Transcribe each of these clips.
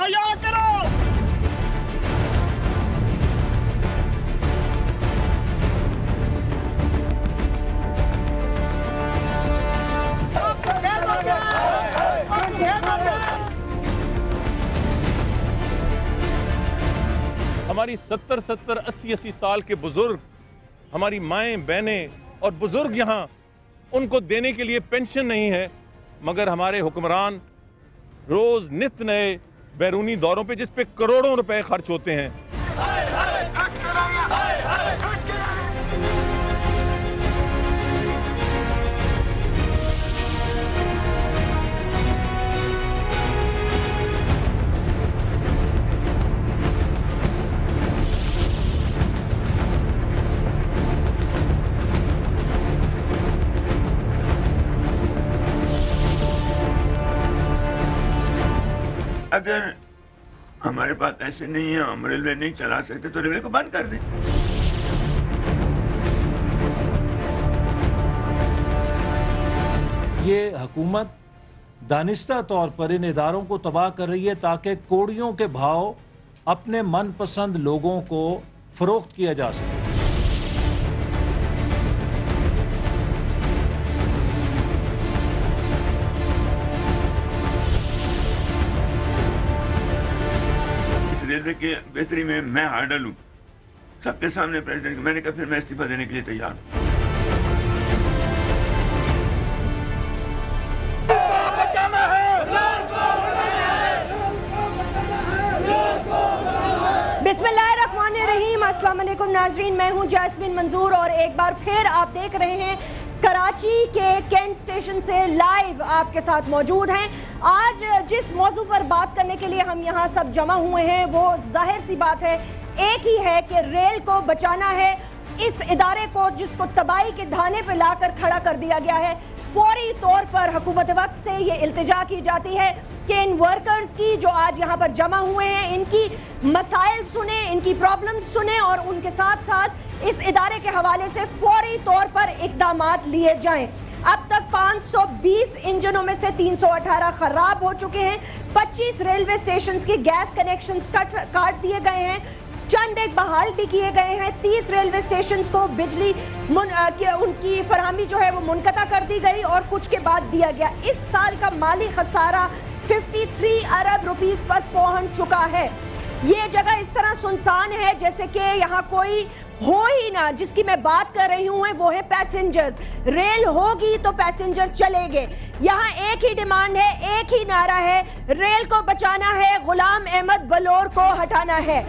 हया करो। हमारी 70-70, 80-80 साल के बुजुर्ग, हमारी माएं बहनें और बुजुर्ग यहाँ, उनको देने के लिए पेंशन नहीं है, मगर हमारे हुक्मरान रोज नित नए बैरूनी दौरों पे जिस पे करोड़ों रुपए खर्च होते हैं। अगर हमारे पास ऐसे नहीं है, हम रेलवे नहीं चला सकते तो रेलवे को बंद कर दें। ये हुकूमत दानिस्ता तौर पर इन इदारों को तबाह कर रही है ताकि कोड़ियों के भाव अपने मनपसंद लोगों को फरोख्त किया जा सके। रेलवे की बेहतरी में मैं हार्डल हूँ सबके सामने प्रेसिडेंट को। मैंने कहा फिर मैं इस्तीफा देने के लिए तैयार हूँ। बिस्मिल्लाहिर्रहमानिर्रहीम, अस्सलाम वालेकुम नाज़रीन, मैं हूँ जैस्मीन मंजूर और एक बार फिर आप देख रहे हैं कराची के कैंट स्टेशन से लाइव आपके साथ मौजूद हैं। आज जिस मौजू पर बात करने के लिए हम यहाँ सब जमा हुए हैं वो जाहिर सी बात है एक ही है कि रेल को बचाना है, इस इदारे को जिसको तबाही के धाने पे लाकर खड़ा कर दिया गया है। फौरी तौर पर हुकूमत वक्त से ये इल्तिजा की जाती है कि इन वर्कर्स की जो आज यहाँ पर जमा हुए हैं इनकी मसाइल सुने, इनकी प्रॉब्लम्स सुने और उनके साथ साथ इस इदारे के हवाले से फौरी तौर पर इक़दामात लिए जाएं। अब तक 520 इंजनों में से 318 खराब हो चुके हैं। 25 रेलवे स्टेशन की गैस कनेक्शंस काट दिए गए हैं, चंद एक बहाल भी किए गए हैं। 30 रेलवे स्टेशन को बिजली उनकी फरहमी जो है वो मुनक़ता कर दी गई और कुछ के बाद दिया गया। इस साल का माली खसारा 53 अरब रुपीस पर पहुंच चुका है। ये जगह इस तरह सुनसान है जैसे कि यहाँ कोई हो ही ना। जिसकी मैं बात कर रही हूँ वो है पैसेंजर्स। रेल होगी तो पैसेंजर चलेंगे। यहाँ एक ही डिमांड है, एक ही नारा है, रेल को बचाना है, गुलाम अहमद बलोर को हटाना है।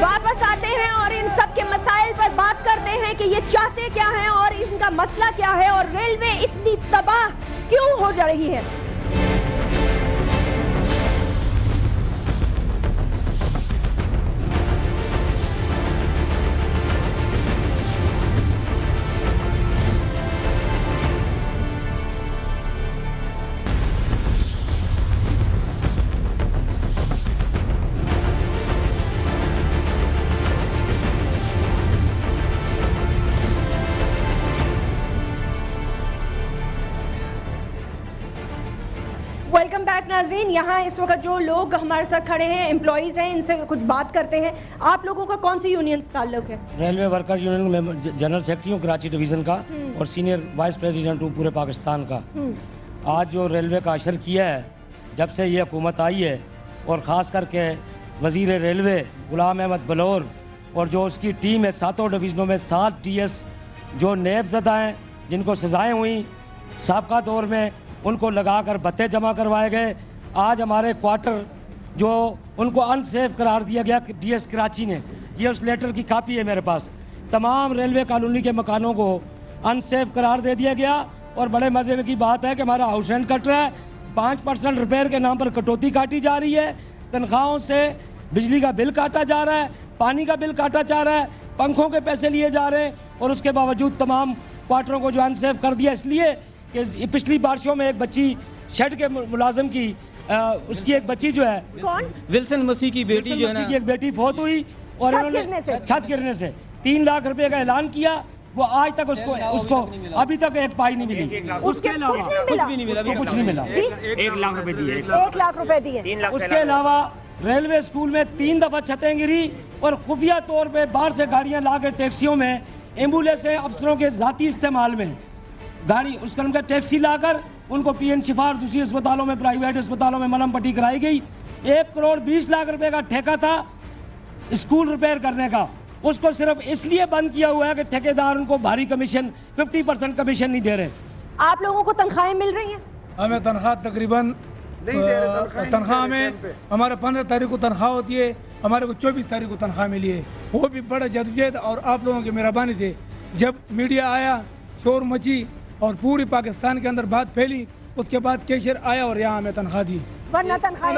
वापस आते हैं और इन सब के मसाइल पर बात करते हैं कि ये चाहते क्या हैं और इनका मसला क्या है और रेलवे इतनी तबाह क्यों हो जा रही है। वेलकम बैक नाज़रीन। यहाँ इस वक्त जो लोग हमारे साथ खड़े हैं एम्प्लॉइज़ हैं, इनसे कुछ बात करते हैं। आप लोगों का कौन सी यूनियन से ताल्लुक है? रेलवे वर्कर यूनियन में जनरल सेक्रेटरी हूँ कराची डिवीज़न का और सीनियर वाइस प्रेसिडेंट हूँ पूरे पाकिस्तान का। आज जो रेलवे का अशर किया है जब से ये हुकूमत आई है और ख़ास करके वज़ीर रेलवे गुलाम अहमद बलोर और जो उसकी टीम है, 7 डिवीज़नों में 7 TS जो नेबज़दा हैं, जिनको सज़ाएँ हुई साबका दौर में, उनको लगाकर भत्ते जमा करवाए गए। आज हमारे क्वार्टर जो उनको अनसेफ करार दिया गया DS कराची ने, ये उस लेटर की कापी है मेरे पास। तमाम रेलवे कॉलोनी के मकानों को अनसेफ करार दे दिया गया और बड़े मज़े की बात है कि हमारा हाउस रेंट कट रहा है, 5% रिपेयर के नाम पर कटौती काटी जा रही है, तनख्वाहों से बिजली का बिल काटा जा रहा है, पानी का बिल काटा जा रहा है, पंखों के पैसे लिए जा रहे हैं और उसके बावजूद तमाम क्वार्टरों को जो अनसेफ कर दिया इसलिए कि पिछली बारिशों में एक बच्ची शेड के मुलाजिम की उसकी एक बच्ची जो है कौन विल्सन मसीह की बेटी जो है ना, की एक बेटी फौत हुई और छत गिरने से 3 लाख रुपए का ऐलान किया वो आज तक उसको अभी तक एक पाई नहीं मिली। उसके अलावा कुछ भी नहीं मिला, कुछ नहीं मिला। 1 लाख रुपए दिए, 1 लाख रुपए दिए। उसके अलावा रेलवे स्कूल में 3 दफा छतें गिरी और खुफिया तौर पे बाहर से गाड़ियां ला के टैक्सियों में, एम्बुलेंस अफसरों के जाती इस्तेमाल में गाड़ी उसका उनका टैक्सी लाकर उनको PN शिफा और दूसरी अस्पतालों में, प्राइवेट अस्पतालों में मलम पट्टी कराई गई। 1 करोड़ 20 लाख रुपए का ठेका था स्कूल रिपेयर करने का, उसको सिर्फ इसलिए बंद किया हुआ है कि ठेकेदार उनको भारी कमीशन 50% कमीशन नहीं दे रहे। आप लोगों को तनख्वाहें मिल रही हैं? हमें तनख्वाह तकरीबन तनख्वाह में हमारे 15 तारीख को तनख्वाह होती है, हमारे को 24 तारीख को तनख्वाह मिली है। वो भी बड़ा जद्दोजहद और आप लोगों की मेहरबानी थी। जब मीडिया आया, शोर मची और पूरी पाकिस्तान के अंदर बात फैली, उसके बाद कैशियर आया और यहाँ हमें तनख्वाह दी। वरना तनख्वाह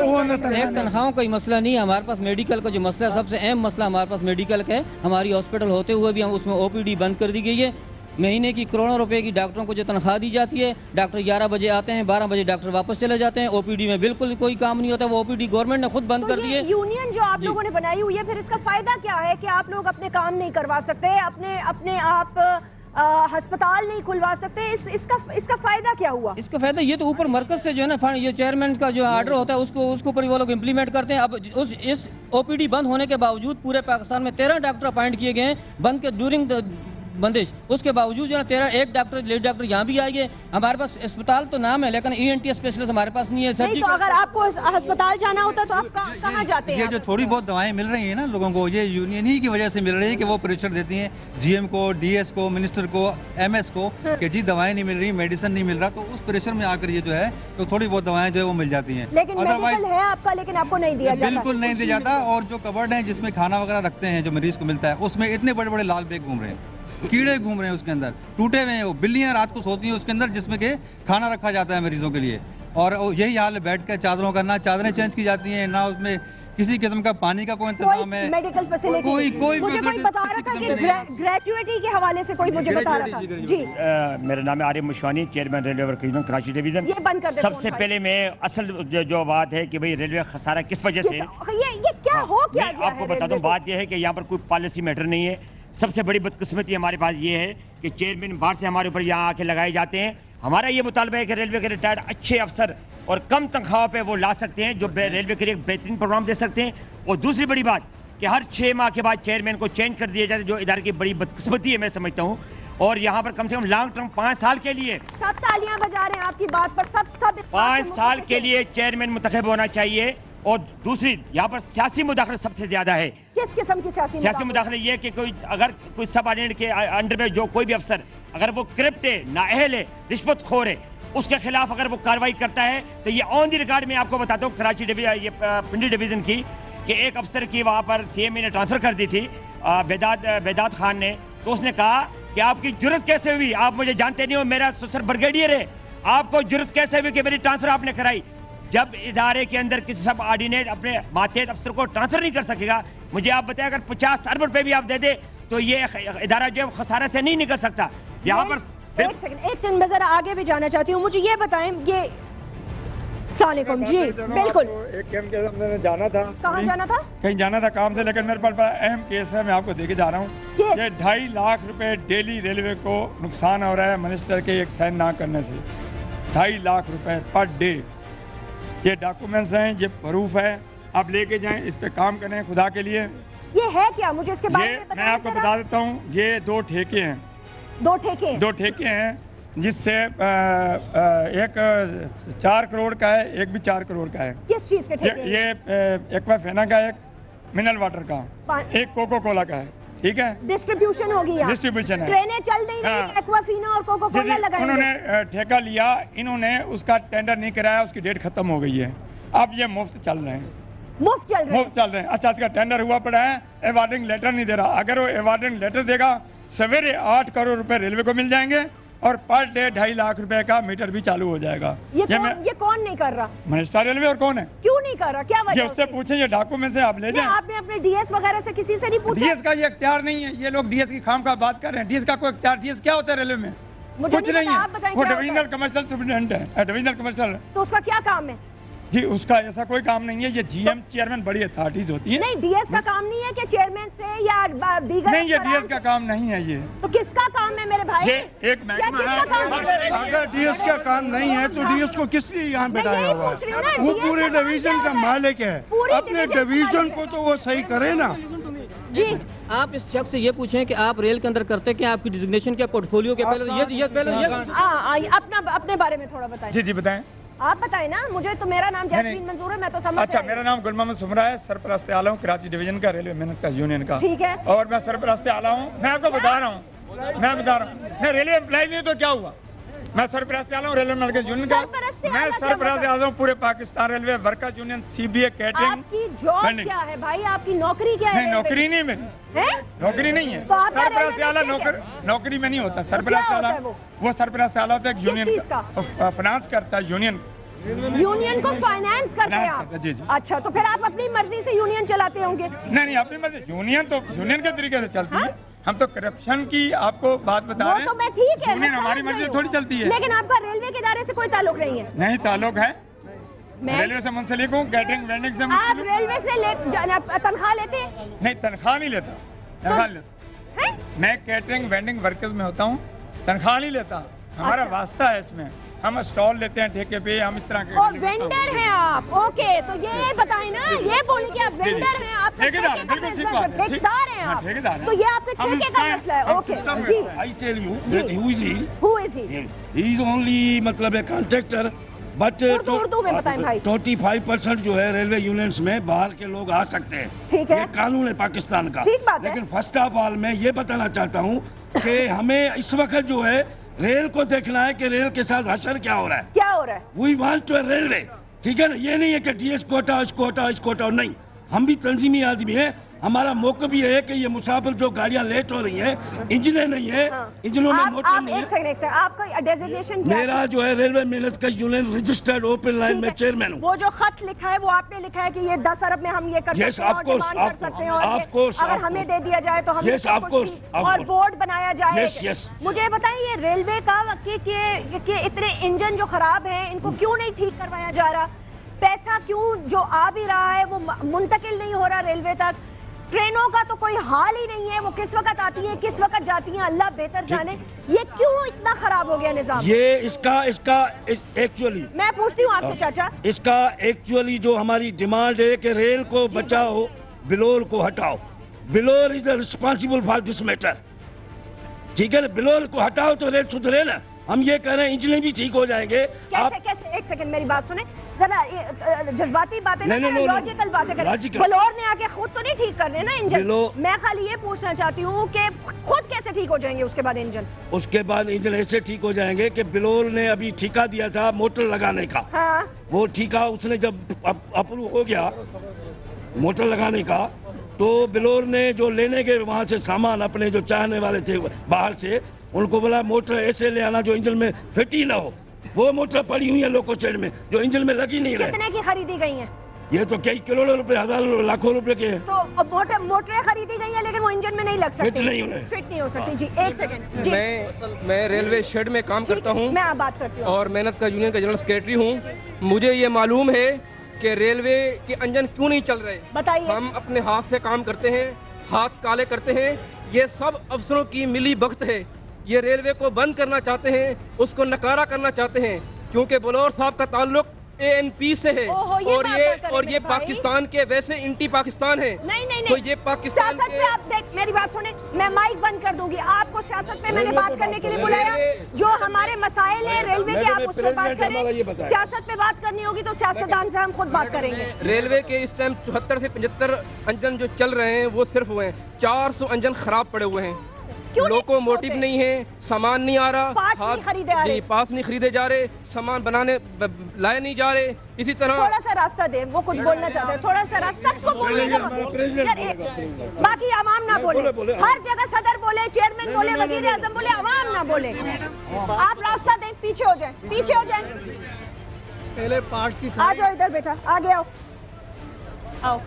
तनख्वाहों का ही मसला नहीं है हमारे पास, मेडिकल का जो मसला है, सबसे अहम मसला हमारे पास मेडिकल का है। हमारी हॉस्पिटल होते हुए भी हम उसमें OPD बंद कर दी गई है। महीने की करोड़ों रुपए की डॉक्टरों को जो तनख्वाह दी जाती है, डॉक्टर 11 बजे आते हैं, 12 बजे डॉक्टर वापस चले जाते हैं। OPD में बिल्कुल कोई काम नहीं होता, वो OPD गवर्नमेंट ने खुद बंद कर दी है। यूनियन जो आप लोगों ने बनाई हुई है, फिर इसका फायदा क्या है कि आप लोग अपने काम नहीं करवा सकते, अपने आप अस्पताल नहीं खुलवा सकते? इसका फायदा क्या हुआ? इसका फायदा ये तो ऊपर मरकज से जो है ना, ये चेयरमैन का जो ऑर्डर होता है उसको ऊपर वो लोग इम्प्लीमेंट करते हैं। अब इस OPD बंद होने के बावजूद पूरे पाकिस्तान में 13 डॉक्टर अपॉइंट किए गए हैं बंद के ड्यूरिंग बंदिश। उसके बावजूद जो है 13 एक डॉक्टर लेडी डॉक्टर यहाँ भी आएंगे। हमारे पास अस्पताल तो नाम है लेकिन ENT स्पेशलिस्ट हमारे पास नहीं है। नहीं, तो अगर आपको अस्पताल जाना होता तो आप कहाँ जाते हैं? ये जो थोड़ी बहुत दवाएं मिल रही हैं ना लोगों को, ये यूनियन ही की वजह से मिल रही है कि वो प्रेशर देती हैं GM को, DS को, मिनिस्टर को, MS को कि जी दवाएं नहीं मिल रही, मेडिसिन नहीं मिल रहा, तो उस प्रेशर में आकर ये जो है तो थोड़ी बहुत दवाएं जो है वो मिल जाती हैं। लेकिन मेडिकल है आपका, लेकिन आपको नहीं दिया जाता। बिल्कुल नहीं दिया जाता। और जो कबर्ड है जिसमें खाना वगैरह रखते हैं जो मरीज को मिलता है, उसमें इतने बड़े बड़े लाल बैग घूम रहे हैं, कीड़े घूम रहे हैं उसके अंदर, टूटे हुए हैं वो, बिल्लियां रात को सोती हैं उसके अंदर जिसमें के खाना रखा जाता है मरीजों के लिए। और यही हाल है बेड का, चादरों का, ना चादरें चेंज की जाती हैं, ना उसमें किसी किस्म का पानी का कोई इंतजाम है, मेडिकल फैसिलिटी कोई मुझे कोई बता रहा था कि ग्रेजुएटी के हवाले से कोई मुझे बता रहा था जी। मेरा नाम है Arif Mushwani, chairman railway workers union Karachi division. ये बंद कर दे। सबसे पहले मैं असल जो बात है कि भाई रेलवे खसारा किस वजह से, ये क्या हो क्या गया आपको बता दूं, बात यह है कि यहाँ पर कोई पॉलिसी मैटर नहीं है। सबसे बड़ी बदकिस्मती हमारे पास ये है कि चेयरमैन बाहर से हमारे ऊपर यहाँ आके लगाए जाते हैं। हमारा ये मुतालबा है कि रेलवे के रिटायर्ड अच्छे अफसर और कम तनख्वाह पे वो ला सकते हैं जो रेलवे के लिए एक बेहतरीन प्रोग्राम दे सकते हैं। और दूसरी बड़ी बात कि हर 6 माह के बाद चेयरमैन को चेंज कर दिया जाए, जो इदारे की बड़ी बदकिस्मती है मैं समझता हूँ। और यहाँ पर कम से कम लॉन्ग टर्म 5 साल के लिए, सब तालियां बजा रहे हैं आपकी बात पर, सब 5 साल के लिए चेयरमैन मुंतखब होना चाहिए। और दूसरी यहाँ पर सियासी मुदाखलत सबसे ज्यादा है। किस किस्म की सियासी मुदाखलत ये कि अगर कोई सब ऑर्डिनेट के अंडर में जो कोई भी अफसर अगर वो करप्ट है, नाअहल है, रिश्वतखोर है, उसके खिलाफ अगर वो कार्रवाई करता है तो ये ऑन द रिकॉर्ड में आपको बताता हूँ कराची ये पिंडी डिवीजन की कि एक अफसर की वहाँ पर CME ने ट्रांसफर कर दी थी बेदात खान ने। तो उसने कहा कि आपकी जुर्रत कैसे हुई, आप मुझे जानते नहीं हो, मेरा ससुर ब्रिगेडियर है, आपको जुर्रत कैसे हुई कि मेरी ट्रांसफर आपने कराई? जब इदारे के अंदर किसी सब ऑर्डिनेट अपने मातहत अफसर को ट्रांसफर नहीं कर सकेगा, मुझे आप बताएं अगर 50 अरब रुपए भी आप दे दे तो ये इदारा जो है खसारे से नहीं निकल सकता। यहाँ पर एक सेकंड मैं जरा आगे भी जाना चाहती हूँ, मुझे ये बताएं, ये सलामुअलैकुम जी। बिल्कुल, एक कैंप के अंदर जाना था। कहाँ जाना था? कहीं जाना था काम से, लेकिन मेरे पास बड़ा अहम केस है, मैं आपको देके जा रहा हूँ। ये 2.5 लाख रुपए डेली रेलवे को नुकसान हो रहा है मिनिस्टर के एक साइन ना करने से। 2.5 लाख रुपए पर डे। ये डॉक्यूमेंट्स हैं, ये प्रूफ है, आप लेके जाएं, इस पे काम करें खुदा के लिए। ये है क्या, मुझे इसके बारे में मैं आपको बता देता हूँ। ये 2 ठेके हैं। 2 ठेके? 2 ठेके हैं जिससे एक 4 करोड़ का है, एक भी 4 करोड़ का है। किस चीज के ठेके? ये एक्वाफेना का, एक मिनरल वाटर का, एक कोको कोला का है। ठीक है, डिस्ट्रीब्यूशन होगी यहाँ, डिस्ट्रीब्यूशन है, ट्रेनें चल नहीं रही, एक्वाफीना और कोको कोला लगाएंगे। उन्होंने ठेका लिया, इन्होंने उसका टेंडर नहीं कराया, उसकी डेट खत्म हो गई है, अब ये मुफ्त चल रहे हैं। मुफ्त चल रहे हैं? अच्छा, इसका टेंडर हुआ पड़ा है, अवार्डिंग लेटर नहीं दे रहा। अगर वो अवार्डिंग लेटर देगा, सवेरे 8 करोड़ रुपए रेलवे को मिल जाएंगे और पर डे 2.5 लाख रुपए का मीटर भी चालू हो जाएगा। ये कौन नहीं कर रहा? Minister railway. और कौन है? क्यों नहीं कर रहा, क्या वजह? ये उससे पूछे, ये डॉक्यूमेंट से आप ले जाएं। आपने अपने DS वगैरह से किसी से नहीं पूछा? DS का ये इख्तियार नहीं है, ये लोग DS की खाम का बात कर रहे हैं। DS का कोई इख्तियार, DS क्या होता है रेलवे में? कुछ नहीं है, वो डिविजनल कमर्शियल सुपरिटेंडेंट है, डिविजनल कमर्शियल। तो उसका क्या काम है? जी उसका ऐसा कोई काम नहीं है, ये जीएम चेयरमैन बड़ी अथॉरिटीज होती है। नहीं, डीएस का काम नहीं है कि चेयरमैन से या दीगर? नहीं, ये डीएस का काम नहीं है। ये तो किसका काम है मेरे भाई? ये एक महकमा है। अगर डीएस का काम नहीं है तो डीएस को किस लिए यहाँ बैठाया हुआ है? वो पूरे डिवीजन का मालिक है, अपने डिवीजन को तो वो सही करे ना। जी आप इस शख्स से ये पूछें कि आप रेल के अंदर करते क्या, आपकी डिजिग्नेशन क्या, पोर्टफोलियो क्या? पहले अपने बारे में थोड़ा बताएं। जी जी बताएं। आप बताएं ना मुझे, तो मेरा नाम जैस्मीन मंजूर है, मैं तो समझ। अच्छा, मेरा नाम गुल मोहम्मद सुमरा है, सरपरस्त आला हूँ कराची डिवीजन का, रेलवे मेहनत का यूनियन का। ठीक है। और मैं सरपरस्त आला हूँ। मैं आपको बता रहा हूँ, मैं रेलवे एम्प्लॉय नहीं तो क्या हुआ, मैं सरपरस्त आला हूँ रेलवे मेहनत यूनियन का। मैं सरपरस्त आला हूँ पूरे Pakistan railway workers union, CBA catering. आपकी जॉब क्या है भाई, आपकी नौकरी क्या है? नहीं, नौकरी नहीं मेरी, नौकरी नहीं है। सरपरस्त आला नौकरी में नहीं होता। सरपरस्त आला वो सरपरस्त आला होता है यूनियन का, फाइनेंस करता है यूनियन को फाइनेंस करते हैं आप? जी जी। अच्छा, तो फिर आप अपनी मर्जी से यूनियन चलाते होंगे? नहीं, अपनी मर्जी, यूनियन तो यूनियन के तरीके से चलती है। हम तो करप्शन की आपको बात बता रहे हैं। तो मैं ठीक है, यूनियन हमारी मर्जी थोड़ी चलती है। लेकिन आपका रेलवे के इदारे से कोई ताल्लुक नहीं है? नहीं, ताल्लुक है, रेलवे से मुंसलिक हूँ, कैटरिंग वेंडिंग से। आप रेलवे से तनख्वाह लेते हैं? नहीं, तनख्वाह नहीं लेता, तनख्वाह लेता। मैं कैटरिंग वेंडिंग वर्कर्स में होता हूँ, तनख्वाह नहीं लेता। हमारा वास्ता है इसमें, हम स्टॉल लेते हैं ठेके पे, हम इस तरह के। और वेंडर हैं आप? ओके, तो ये बताएं ना, ये बोलिए कि आप वेंडर हैं, आप ठेकेदार, बिल्कुल ठीक बात है, ठेकेदार हैं आप? ठेकेदार हैं। तो ये आपके ठेके का मसला है। ओके जी। I tell you that who is he? Who is he? He is only मतलब एक कॉन्ट्रैक्टर, बट उर्दू में बताएं भाई। 25% जो है रेलवे यूनियंस में बाहर के लोग आ सकते हैं। ठीक है, ये कानून है पाकिस्तान का। ठीक बात है। लेकिन फर्स्ट ऑफ ऑल मैं ये बताना चाहता हूँ कि हमें इस वक्त जो है रेल को देखना है कि रेल के साथ हशर क्या हो रहा है। क्या हो रहा है? वी वांट टू रेलवे, ठीक है ना। ये नहीं है कि डीएस कोटा, इस कोटा, इस कोटा, नहीं। हम भी तंजीमी आदमी हैं, हमारा मौका भी है कि ये मुसाफिर जो गाड़ियां लेट हो रही हैं, इंजनें नहीं है, इंजनों में मोटर नहीं है। एक सेकंड, आपका डेजिग्नेशन क्या है? मेरा जो है रेलवे मेहनत का यूनियन रजिस्टर्ड ओपन लाइन में चेयरमैन हूँ। वो जो खत लिखा है वो आपने लिखा है कि ये 10 अरब में हम ये कर सकते हैं और डिमांड कर सकते हैं, और अगर हमें दे दिया जाए तो हम और बोर्ड बनाया जाए। मुझे बताइए, ये रेलवे का कि इतने इंजन जो खराब हैं इनको क्यों नहीं ठीक करवाया जा रहा? पैसा क्यों जो आ भी रहा है वो मुंतकिल नहीं हो रहा रेलवे तक? ट्रेनों का तो कोई हाल ही नहीं है, वो किस वक्त आती हैं, किस वक्त जाती हैं, अल्लाह बेहतर जाने। ये क्यों इतना खराब हो गया निजाम? ये इसका एक्चुअली मैं पूछती हूँ आपसे चाचा, इसका एक्चुअली जो हमारी डिमांड है कि रेल को बचाओ, बिलोर को हटाओ। Bilor is responsible for this matter, ठीक है ना। बिलोर को हटाओ तो रेल सुधरे ना। हम ये कह रहे हैं इंजन भी ठीक हो जाएंगे। कैसे? एक सेकंड मेरी बात सुने जरा, जज्बाती बातें नहीं, लॉजिकल बातें करें। बिलोर ने आके खुद तो नहीं ठीक कर रहे ना इंजन। मैं खाली ये पूछना चाहती हूँ कि खुद कैसे ठीक हो जाएंगे उसके बाद इंजन? उसके बाद इंजन ऐसे ठीक हो जाएंगे कि बिलोर ने अभी ठेका दिया था मोटर लगाने का। हाँ। वो ठेका उसने जब अप्रूव हो गया मोटर लगाने का, तो बिलोर ने जो लेने के वहाँ से सामान अपने जो चाहने वाले थे बाहर से, उनको बोला मोटर ऐसे ले आना जो इंजन में फिट ही ना हो। वो मोटर पड़ी हुई है लोको शेड में जो इंजन में लगी नहीं रहे। कितने की खरीदी गई हैं? ये तो कई करोड़ों रुपए, हजारों लाखों रुपए के। तो मोटरें खरीदी गई हैं लेकिन वो इंजन में नहीं लग सकती, फिट नहीं हो सकती। जी एक सेकंड। मैं रेलवे शेड में काम करता हूँ, मैं आप बात करती हूँ, और मेहनत का यूनियन का जनरल सेक्रेटरी हूँ। मुझे ये मालूम है कि रेलवे के इंजन क्यों नहीं चल रहे। बताइए। हम अपने हाथ से काम करते हैं, हाथ काले करते हैं। ये सब अफसरों की मिली भगत है। ये रेलवे को बंद करना चाहते हैं, उसको नकारा करना चाहते हैं, क्योंकि बलौर साहब का ताल्लुक ANP से है। और ये पाकिस्तान के वैसे इंटी पाकिस्तान है। नहीं। तो ये पाकिस्तान सियासत पे आप देख, मेरी बात सुने, मैं माइक बंद कर दूंगी। आपको सियासत पे मैंने बात करने के लिए बुलाया। जो हमारे मसाइल है रेलवे के, आप उस पर बात करें। सियासत पे बात करनी होगी तो सियासतदान से हम खुद बात करेंगे। रेलवे के इस टाइम 74 से 75 इंजन जो चल रहे हैं वो सिर्फ हुए हैं। 400 इंजन खराब पड़े हुए हैं। लोकोमोटिव नहीं है, सामान नहीं आ रहा, पास नहीं खरीदे जा रहे, सामान बनाने लाए नहीं जा रहे। इसी तरह थोड़ा सा रास्ता दे, वो कुछ बोलना चाहते हैं, थोड़ा सा रास्ता, सबको बोलने का, बाकी आवाम ना बोले। हर जगह सदर बोले, चेयरमैन बोले, वजीर आजम बोले, आवाम ना बोले। आप रास्ता दें, पीछे हो जाए, पीछे हो जाए। पहले पार्ट की आ जाओ इधर बेटा, आगे आओ, आओ।